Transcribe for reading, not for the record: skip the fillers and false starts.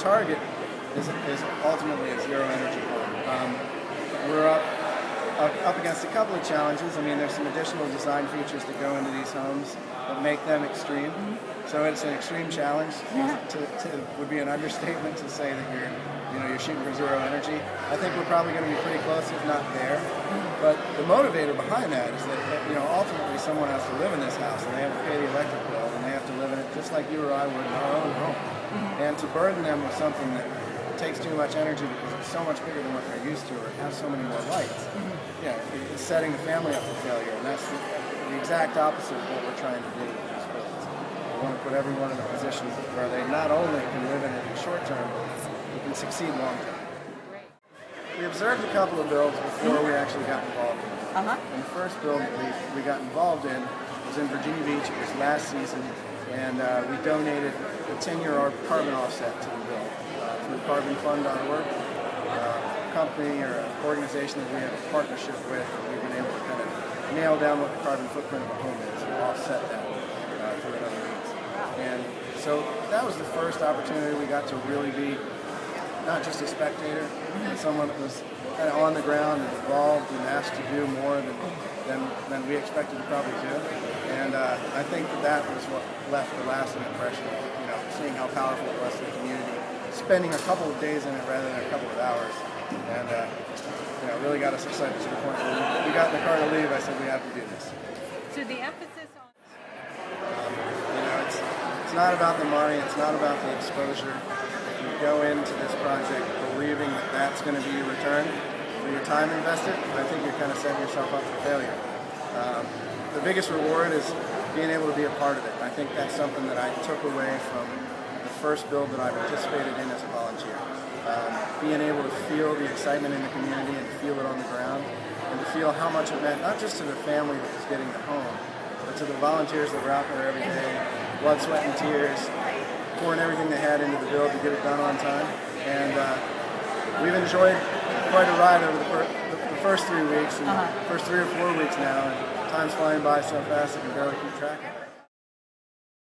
target is ultimately a zero energy home. We're up against a couple of challenges. I mean, there's some additional design features that go into these homes that make them extreme. So it's an extreme challenge. Would be an understatement to say that you're shooting for zero energy. I think we're probably going to be pretty close, if not there. But the motivator behind that is that ultimately someone has to live in this house, and they have to pay the electric bill, and they have to live in it just like you or I would in our own home. And to burden them with something that takes too much energy because it's so much bigger than what they're used to, or it has so many more lights, it's setting the family up for failure. And that's the exact opposite of what we're trying to do with these builds. We want to put everyone in a position where they not only can live in it in the short term, but can succeed long term. We observed a couple of builds before we actually got involved in it. And the first build that we got involved in was in Virginia Beach. It was last season, and we donated a 10-year carbon offset to the build through carbonfund.org, a company or an organization that we have a partnership with, and we've been able to kind of nail down what the carbon footprint of a home is and offset that for another needs. And so that was the first opportunity we got to really be not just a spectator, but someone that was kind of on the ground and involved and asked to do more than we expected to probably do. And I think that was what left the lasting impression of seeing how powerful it was to the community, spending a couple of days in it rather than a couple of hours, and really got us excited to the point where we got in the car to leave. I said we have to do this. So the emphasis on it's not about the money, it's not about the exposure. You go into this project believing that that's going to be your return for your time invested, I think you're kind of setting yourself up for failure. The biggest reward is being able to be a part of it. I think that's something that I took away from the first build that I participated in as a volunteer. Being able to feel the excitement in the community and feel it on the ground, and to feel how much it meant, not just to the family that was getting the home, but to the volunteers that were out there every day, blood, sweat, and tears, pouring everything they had into the build to get it done on time. And we've enjoyed quite a ride over the first 3 weeks, and first 3 or 4 weeks now, and time's flying by so fast I can barely keep track of it.